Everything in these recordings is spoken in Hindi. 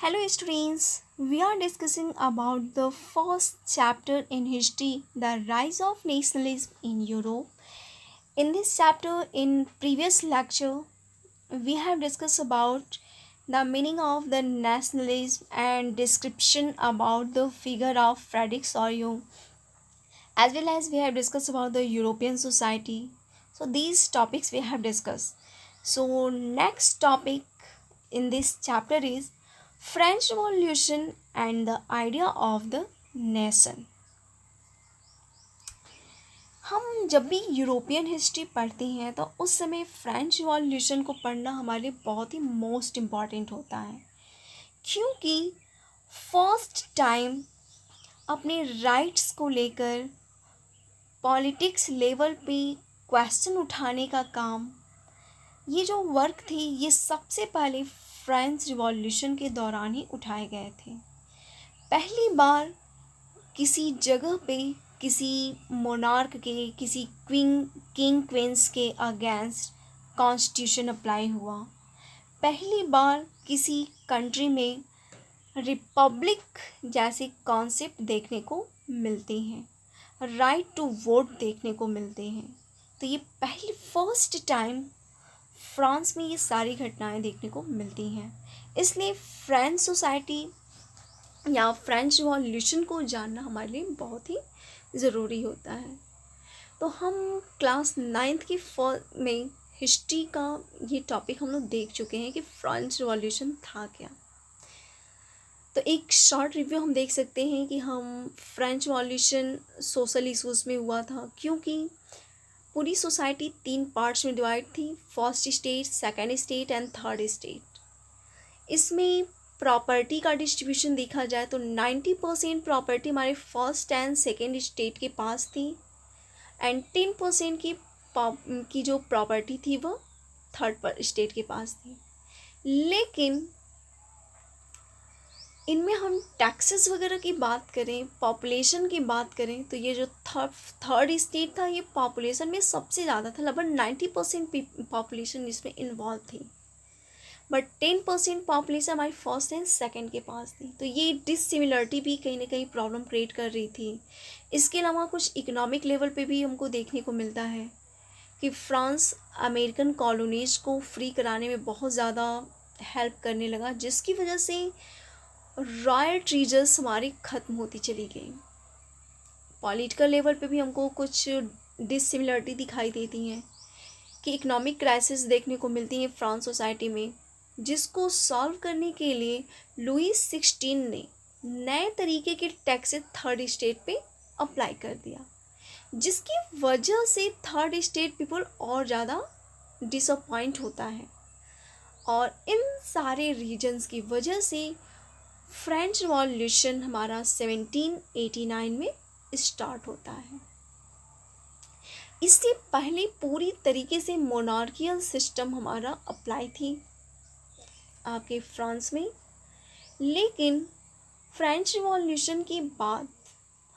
Hello students, we are discussing about the first chapter in history, the rise of nationalism in Europe. In this chapter in previous lecture, we have discussed about the meaning of the nationalism and description about the figure of Frederick Sorio, as well as we have discussed about the European society. So these topics we have discussed. So next topic in this chapter is French Revolution and the idea of the nation. हम जब भी यूरोपियन हिस्ट्री पढ़ते हैं तो उस समय फ्रेंच रिवॉल्यूशन को पढ़ना हमारे लिए बहुत ही मोस्ट इम्पॉर्टेंट होता है, क्योंकि फर्स्ट टाइम अपने राइट्स को लेकर पॉलिटिक्स लेवल पे क्वेश्चन उठाने का काम, ये जो वर्क थी ये सबसे पहले फ्रेंच रिवॉल्यूशन के दौरान ही उठाए गए थे। पहली बार किसी जगह पे किसी मोनार्क के, किसी किंग क्वींस के अगेंस्ट कॉन्स्टिट्यूशन अप्लाई हुआ। पहली बार किसी कंट्री में रिपब्लिक जैसे कॉन्सेप्ट देखने को मिलते हैं, राइट टू वोट देखने को मिलते हैं। तो ये पहली फर्स्ट टाइम फ्रांस में ये सारी घटनाएं देखने को मिलती हैं। इसलिए फ्रेंच सोसाइटी या फ्रेंच रिवॉल्यूशन को जानना हमारे लिए बहुत ही ज़रूरी होता है। तो हम क्लास नाइन्थ की में हिस्ट्री का ये टॉपिक हम लोग देख चुके हैं कि फ्रेंच रिवॉल्यूशन था क्या। तो एक शॉर्ट रिव्यू हम देख सकते हैं कि हम फ्रेंच रिवॉल्यूशन सोशल इशूज़ में हुआ था, क्योंकि पूरी सोसाइटी तीन पार्ट्स में डिवाइड थी, first state, second state and third state. इसमें प्रॉपर्टी का डिस्ट्रीब्यूशन देखा जाए तो 90% प्रॉपर्टी हमारे फर्स्ट एंड सेकंड स्टेट के पास थी एंड 10% की जो प्रॉपर्टी थी वो थर्ड स्टेट के पास थी। लेकिन इनमें हम टैक्सेस वगैरह की बात करें, पॉपुलेशन की बात करें, तो ये जो थर्ड स्टेट था ये पॉपुलेशन में सबसे ज़्यादा था, लगभग 90% पॉपुलेशन इसमें इन्वॉल्व थी। बट 10% पॉपुलेशन हमारी फर्स्ट एंड सेकंड के पास थी। तो ये डिसिमिलरिटी भी कहीं ना कहीं प्रॉब्लम क्रिएट कर रही थी। इसके अलावा कुछ इकोनॉमिक लेवल पे भी हमको देखने को मिलता है कि फ्रांस अमेरिकन कॉलोनीज को फ्री कराने में बहुत ज़्यादा हेल्प करने लगा, जिसकी वजह से रॉयल ट्रीजर्स हमारी ख़त्म होती चली गई। पॉलिटिकल लेवल पे भी हमको कुछ डिसिमिलरिटी दिखाई देती हैं कि इकोनॉमिक क्राइसिस देखने को मिलती है फ्रांस सोसाइटी में, जिसको सॉल्व करने के लिए लुई 16 ने नए तरीके के टैक्सेस थर्ड स्टेट पे अप्लाई कर दिया, जिसकी वजह से थर्ड स्टेट पीपल और ज़्यादा डिसअपॉइंट होता है। और इन सारे रीजन्स की वजह से फ्रेंच रिवॉल्यूशन हमारा 1789 में स्टार्ट होता है। इससे पहले पूरी तरीके से मोनार्कियल सिस्टम हमारा अप्लाई थी आपके फ्रांस में, लेकिन फ्रेंच रिवॉल्यूशन के बाद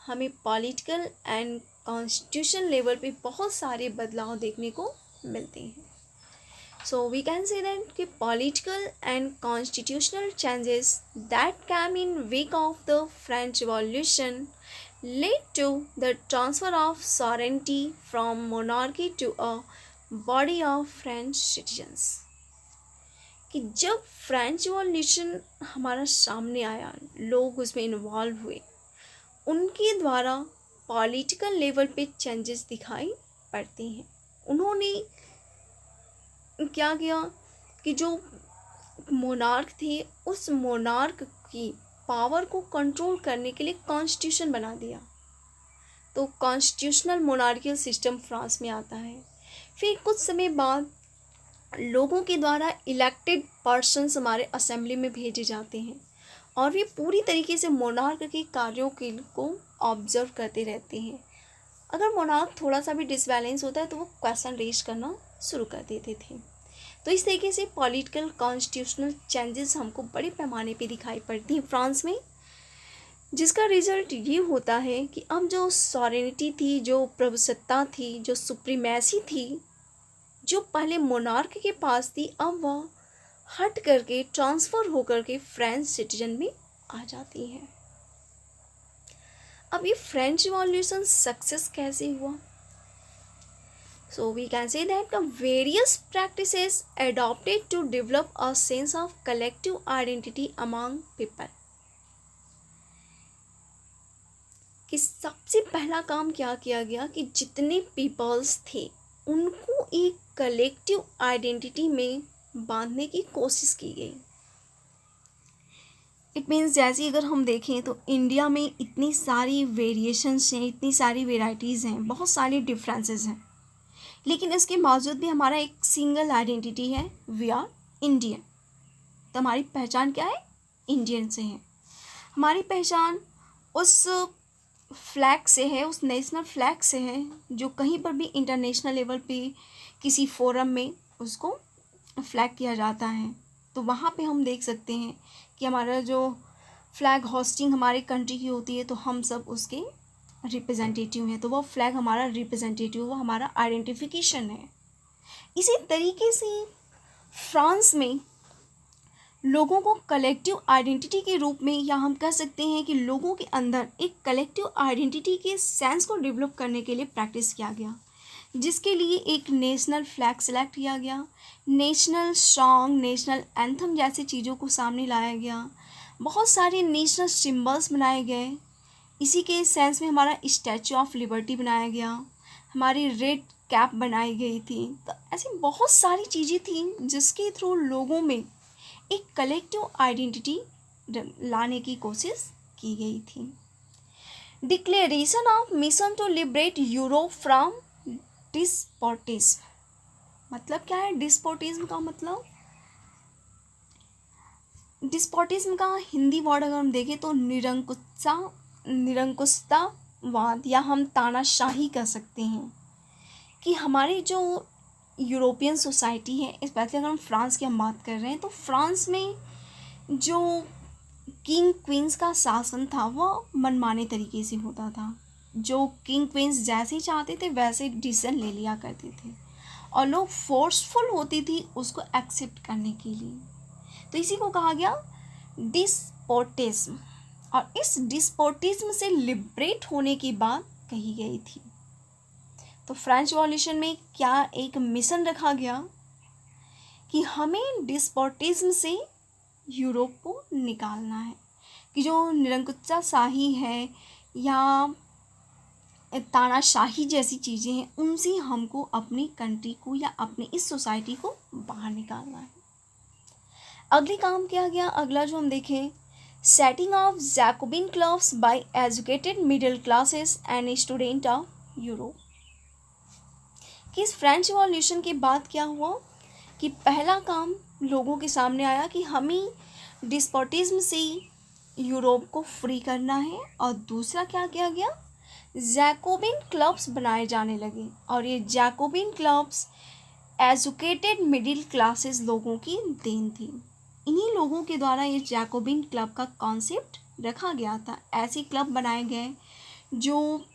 हमें पॉलिटिकल एंड कॉन्स्टिट्यूशन लेवल पे बहुत सारे बदलाव देखने को मिलते हैं। So we can say that कि political and constitutional changes that came in wake of the French Revolution led to the transfer of sovereignty from monarchy to a body of French citizens। कि जब फ्रेंच रिवॉल्यूशन हमारा सामने आया, लोग उसमें इन्वॉल्व हुए, उनके द्वारा पॉलिटिकल लेवल पे चेंजेस दिखाई पड़ते हैं। उन्होंने क्या किया कि जो मोनार्क थे उस मोनार्क की पावर को कंट्रोल करने के लिए कॉन्स्टिट्यूशन बना दिया। तो कॉन्स्टिट्यूशनल मोनार्कियल सिस्टम फ्रांस में आता है। फिर कुछ समय बाद लोगों के द्वारा इलेक्टेड पर्सन्स हमारे असेंबली में भेजे जाते हैं और वे पूरी तरीके से मोनार्क के कार्यों को ऑब्जर्व करते रहते हैं। अगर मोनार्क थोड़ा सा भी डिसबैलेंस होता है तो वो क्वेश्चन रेज करना शुरू कर देते थे। तो इस तरीके से पॉलिटिकल कॉन्स्टिट्यूशनल चेंजेस हमको बड़े पैमाने पे दिखाई पड़ती हैं फ्रांस में, जिसका रिजल्ट ये होता है कि अब जो सॉवरेनिटी थी, जो प्रभुसत्ता थी, जो सुप्रीमेसी थी, जो पहले मोनार्क के पास थी, अब वह हट करके ट्रांसफ़र होकर के फ्रेंच सिटीजन में आ जाती हैं। अब ये फ्रेंच रिवॉल्यूशन सक्सेस कैसे हुआ? So we can say that the various practices adopted to develop a sense of collective identity among people. कि सबसे पहला काम क्या किया गया कि जितने पीपल्स थे उनको एक कलेक्टिव आइडेंटिटी में बांधने की कोशिश की गई। इट मीन्स जैसे अगर हम देखें तो इंडिया में इतनी सारी वेरिएशंस हैं, इतनी सारी वेराइटीज़ हैं, बहुत सारी डिफरेंसेस हैं, लेकिन इसके बावजूद भी हमारा एक सिंगल आइडेंटिटी है, वी आर इंडियन। तो हमारी पहचान क्या है? इंडियन से है। हमारी पहचान उस फ्लैग से है, उस नेशनल फ्लैग से है जो कहीं पर भी इंटरनेशनल लेवल पे किसी फोरम में उसको फ्लैग किया जाता है तो वहाँ पे हम देख सकते हैं कि हमारा जो फ्लैग होस्टिंग हमारे कंट्री की होती है तो हम सब उसके रिप्रेजेंटेटिव हैं, तो वो फ्लैग हमारा रिप्रेजेंटेटिव, वो हमारा आइडेंटिफिकेशन है। इसी तरीके से फ्रांस में लोगों को कलेक्टिव आइडेंटिटी के रूप में, या हम कह सकते हैं कि लोगों के अंदर एक कलेक्टिव आइडेंटिटी के सेंस को डेवलप करने के लिए प्रैक्टिस किया गया, जिसके लिए एक नेशनल फ्लैग सेलेक्ट किया गया, नेशनल सॉन्ग, नेशनल एंथम जैसी चीज़ों को सामने लाया गया, बहुत सारे नेशनल सिम्बल्स बनाए गए। इसी के सेंस में हमारा स्टैचू ऑफ लिबर्टी बनाया गया, हमारी रेड कैप बनाई गई थी। तो ऐसी बहुत सारी चीज़ें थी जिसके थ्रू लोगों में एक कलेक्टिव आइडेंटिटी लाने की कोशिश की गई थी। Declaration of mission to liberate Europe from despotism, मतलब क्या है? डिस्पोटिज्म का मतलब, डिस्पोटिज्म का हिंदी वर्ड अगर हम देखें तो निरंकुशतावाद, या हम तानाशाही कह सकते हैं। कि हमारी जो यूरोपियन सोसाइटी है, स्पेशली अगर हम फ्रांस की हम बात कर रहे हैं तो फ्रांस में जो किंग क्वींस का शासन था वह मनमाने तरीके से होता था। जो किंग क्वींस जैसे चाहते थे वैसे डिसीजन ले लिया करते थे और लोग फोर्सफुल होती थी उसको एक्सेप्ट करने के लिए। तो इसी को कहा गया डिस्पोटिज्म, और इस डिस्पोटिज्म से लिबरेट होने की बात कही गई थी। तो फ्रेंच रिवॉल्यूशन में क्या एक मिशन रखा गया कि हमें डिस्पोटिज्म से यूरोप को निकालना है, कि जो निरंकुशताशाही है या तानाशाही जैसी चीज़ें हैं उनसे हमको अपनी कंट्री को या अपनी इस सोसाइटी को बाहर निकालना है। अगली काम किया गया, अगला जो हम देखें, setting of Jacobin clubs by educated middle classes and student of Europe. कि इस फ्रेंच रिवॉल्यूशन के बाद क्या हुआ कि पहला काम लोगों के सामने आया कि हमें डिस्पोटिज्म से यूरोप को फ्री करना है, और दूसरा क्या किया गया, जैकोबिन क्लब्स बनाए जाने लगे। और ये Jacobian clubs educated middle classes लोगों की देन थी। इन्हीं लोगों के द्वारा ये जैकोबिन क्लब का कॉन्सेप्ट रखा गया था। ऐसे क्लब बनाए गए जो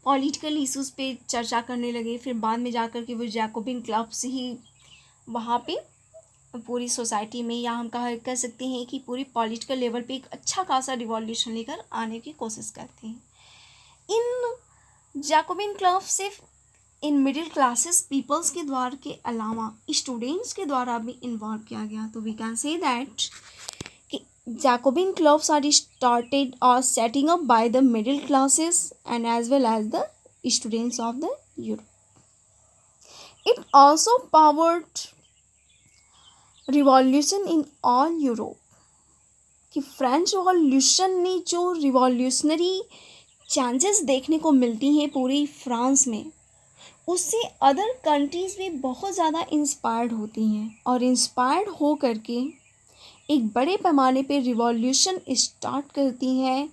पॉलिटिकल इश्यूज़ पे चर्चा करने लगे, फिर बाद में जाकर के वो जैकोबिन क्लब्स ही वहाँ पे पूरी सोसाइटी में, या हम कह सकते हैं कि पूरी पॉलिटिकल लेवल पे एक अच्छा खासा रिवॉल्यूशन लेकर आने की कोशिश करते हैं। इन जैकोबिन क्लब सिर्फ इन मिडिल क्लासेस पीपल्स के द्वारा के अलावा स्टूडेंट्स के द्वारा भी इन्वॉल्व किया गया। तो वी कैन से दैट कि जैकोबिन क्लब्स आर स्टार्टेड और setting up by the middle classes and as well as the students of the Europe. It also powered revolution in all Europe. कि फ्रेंच रिवॉल्यूशन ने जो रिवॉल्यूशनरी चेंजेस देखने को मिलती हैं पूरी फ्रांस में, उससे अदर कंट्रीज़ भी बहुत ज़्यादा इंस्पायर्ड होती हैं, और इंस्पायर्ड हो करके एक बड़े पैमाने पे रिवॉल्यूशन स्टार्ट करती हैं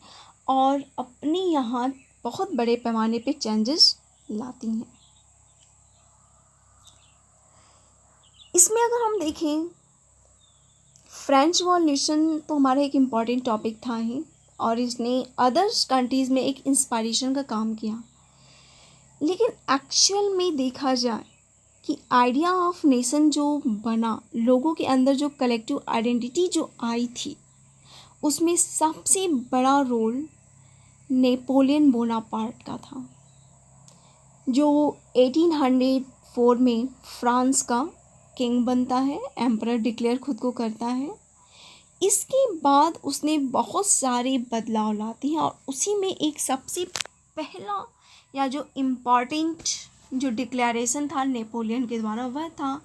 और अपने यहाँ बहुत बड़े पैमाने पे चेंजेस लाती हैं। इसमें अगर हम देखें, फ्रेंच रिवॉल्यूशन तो हमारा एक इम्पॉर्टेंट टॉपिक था ही, और इसने अदर्स कंट्रीज़ में एक इंस्पायरेशन का काम किया। लेकिन एक्चुअल में देखा जाए कि आइडिया ऑफ नेशन जो बना, लोगों के अंदर जो कलेक्टिव आइडेंटिटी जो आई थी, उसमें सबसे बड़ा रोल नेपोलियन बोनापार्ट का था, जो 1804 में फ्रांस का किंग बनता है, एम्परर डिक्लेयर खुद को करता है। इसके बाद उसने बहुत सारे बदलाव लाते हैं और उसी में एक सबसे पहला या जो इम्पॉर्टेंट जो डिक्लेरेशन था नेपोलियन के द्वारा, वह था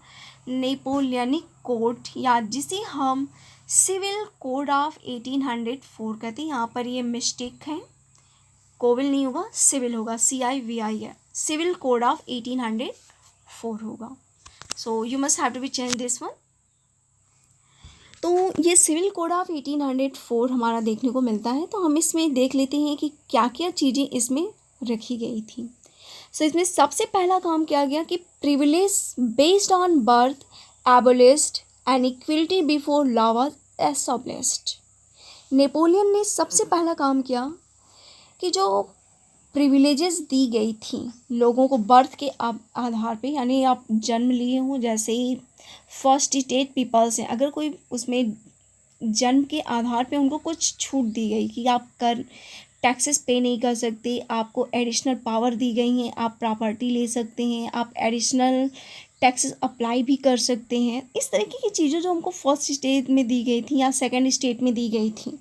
नेपोलियनिक कोड, या जिसे हम सिविल कोड ऑफ 1804 कहते हैं। यहाँ पर ये मिस्टेक है, कोविल नहीं होगा, सिविल होगा, CIVI है, सिविल कोड ऑफ 1804 होगा। So you must have to be change this one. तो ये सिविल कोड ऑफ 1804 हमारा देखने को मिलता है। तो हम इसमें देख लेते हैं कि क्या क्या चीज़ें इसमें रखी गई थी। सो इसमें सबसे पहला काम किया गया कि privilege based on birth एबोलिश्ड and equality before law was established. Napoleon ने सबसे पहला काम किया कि जो प्रिविलेजेस दी गई थी लोगों को बर्थ के आधार पे, यानी आप जन्म लिए हों, जैसे ही फर्स्ट स्टेट पीपल्स हैं, अगर कोई उसमें जन्म के आधार पे उनको कुछ छूट दी गई कि आप कर टैक्सेस पे नहीं कर सकते, आपको एडिशनल पावर दी गई हैं, आप प्रॉपर्टी ले सकते हैं, आप एडिशनल टैक्सेस अप्लाई भी कर सकते हैं। इस तरीके की चीज़ें जो हमको फर्स्ट स्टेट में दी गई थी या सेकंड स्टेट में दी गई थी,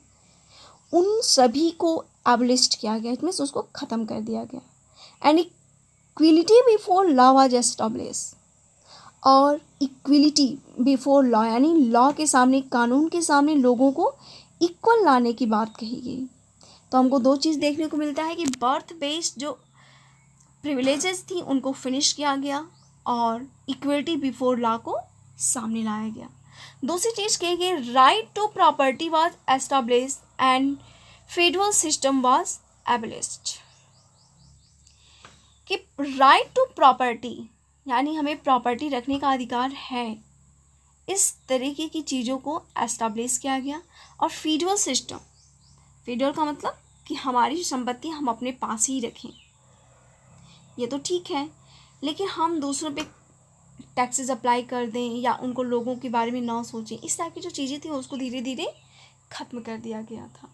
उन सभी को एबलिस्ट किया गया, इसमें से उसको ख़त्म कर दिया गया। And equality before law was establish, और इक्वलिटी बिफोर लॉ यानी लॉ के सामने, कानून के सामने लोगों को इक्वल लाने की बात कही गई। तो हमको दो चीज़ देखने को मिलता है कि बर्थ बेस्ड जो प्रिविलेजेस थी उनको फिनिश किया गया और इक्वलिटी बिफोर लॉ को सामने लाया गया। दूसरी चीज़ कही गई, right to property was establish and federal system was abolished. कि राइट टू प्रॉपर्टी यानी हमें प्रॉपर्टी रखने का अधिकार है, इस तरीके की चीज़ों को एस्टैब्लिश किया गया। और फेडरल सिस्टम, फेडरल का मतलब कि हमारी संपत्ति हम अपने पास ही रखें, ये तो ठीक है, लेकिन हम दूसरों पे टैक्सेस अप्लाई कर दें या उनको लोगों के बारे में ना सोचें, इस टाइप की जो चीज़ें थी उसको धीरे धीरे ख़त्म कर दिया गया था।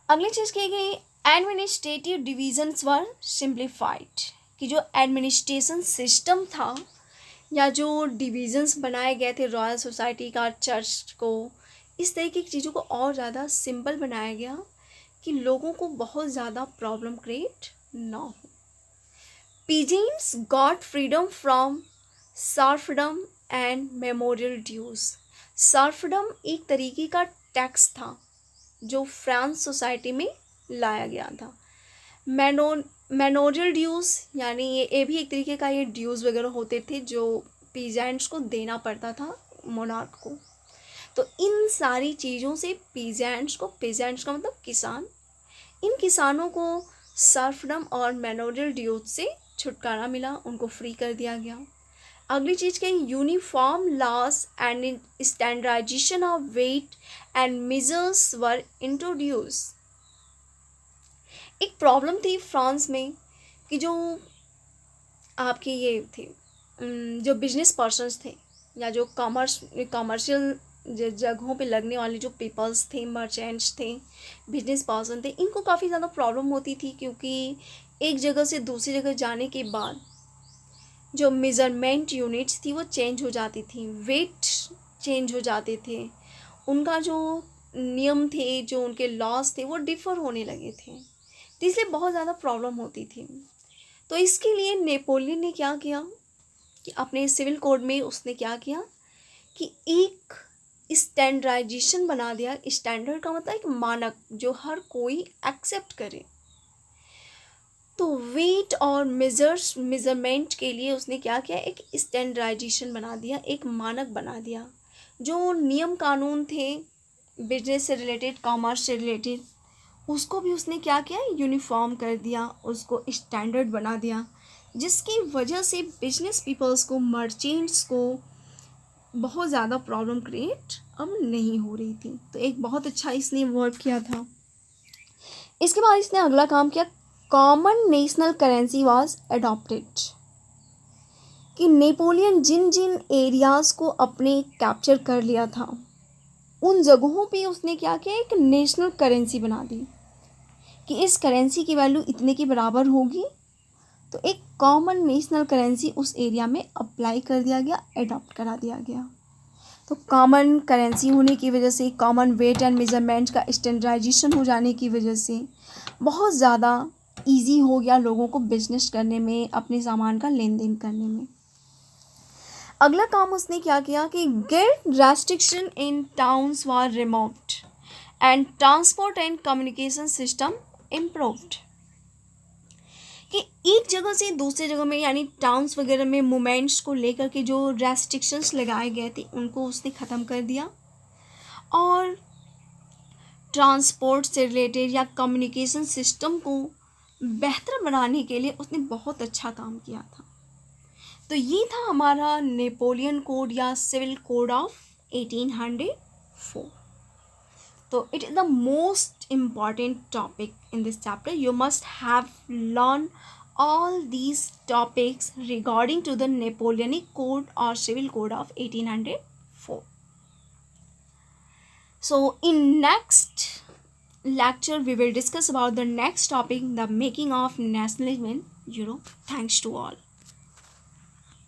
अगली चीज़ की गई, एडमिनिस्ट्रेटिव डिविजन्स वर सिंप्लीफाइड। कि जो एडमिनिस्ट्रेशन सिस्टम था या जो डिविजन्स बनाए गए थे रॉयल सोसाइटी का, चर्च को, इस तरीके की चीज़ों को और ज़्यादा सिंपल बनाया गया कि लोगों को बहुत ज़्यादा प्रॉब्लम क्रिएट ना हो। Peasants got freedom from serfdom and memorial dues. Serfdom एक तरीके का टैक्स था जो फ्रांस सोसाइटी में लाया गया था। मेमोरियल ड्यूज यानी ये भी एक तरीके का ये ड्यूज वगैरह होते थे जो पीजेंट्स को देना पड़ता था मोनार्क को। तो इन सारी चीज़ों से पीजेंट्स का मतलब किसान, इन किसानों को सर्फडम और मेमोरियल ड्यूज से छुटकारा मिला, उनको फ्री कर दिया गया। अगली चीज़ क्या, uniform laws and standardization of weight and measures were introduce. एक प्रॉब्लम थी फ्रांस में कि जो आपके ये थे जो बिजनेस पर्सन्स थे या जो कमर्शियल जगहों पे लगने वाले जो पीपल्स थे, मर्चेंट्स थे, बिजनेस पर्सन थे, इनको काफ़ी ज़्यादा प्रॉब्लम होती थी क्योंकि एक जगह से दूसरी जगह जाने के बाद जो मेज़रमेंट यूनिट्स थी वो चेंज हो जाती थी, वेट चेंज हो जाते थे, उनका जो नियम थे, जो उनके लॉज थे वो डिफ़र होने लगे थे, तो इसलिए बहुत ज़्यादा प्रॉब्लम होती थी। तो इसके लिए नेपोलियन ने क्या किया कि अपने सिविल कोड में उसने क्या किया कि एक स्टैंडर्डाइजेशन बना दिया। स्टैंडर्ड का मतलब एक मानक जो हर कोई एक्सेप्ट करे। तो वेट और मेजरमेंट के लिए उसने क्या किया, एक स्टैंडर्डाइजेशन बना दिया, एक मानक बना दिया। जो नियम कानून थे बिजनेस से रिलेटेड, कॉमर्स से रिलेटेड, उसको भी उसने क्या किया, यूनिफॉर्म कर दिया, उसको स्टैंडर्ड बना दिया, जिसकी वजह से बिजनेस पीपल्स को, मर्चेंट्स को बहुत ज़्यादा प्रॉब्लम क्रिएट अब नहीं हो रही थी। तो एक बहुत अच्छा इसने वर्क किया था। इसके बाद इसने अगला काम किया, common national currency was adopted. कि नेपोलियन जिन जिन एरियाज़ को अपने कैप्चर कर लिया था, उन जगहों पे उसने क्या किया, एक नेशनल करेंसी बना दी कि इस करेंसी की वैल्यू इतने के बराबर होगी। तो एक कॉमन नेशनल करेंसी उस एरिया में अप्लाई कर दिया गया, एडॉप्ट करा दिया गया। तो कॉमन करेंसी होने की वजह से, कॉमन वेट एंड मेजरमेंट का स्टैंडर्डाइजेशन हो जाने की वजह से बहुत ज़्यादा इजी हो गया लोगों को बिजनेस करने में, अपने सामान का लेन देन करने में। अगला काम उसने क्या किया कि gate restriction in towns were removed and transport and communication system improved. कि एक जगह से दूसरे जगह में, यानी टाउन्स वगैरह में मूवमेंट्स को लेकर के जो रेस्ट्रिक्शंस लगाए गए थे उनको उसने ख़त्म कर दिया, और ट्रांसपोर्ट से रिलेटेड या कम्युनिकेशन सिस्टम को बेहतर बनाने के लिए उसने बहुत अच्छा काम किया था। तो ये था हमारा नेपोलियन कोड या civil code of 1804. So it is the most important topic in this chapter. You must have learned all these topics regarding to the Napoleonic Code or Civil Code of 1804. So in next lecture we will discuss about the next topic, the making of nationalism in Europe. Thanks to all.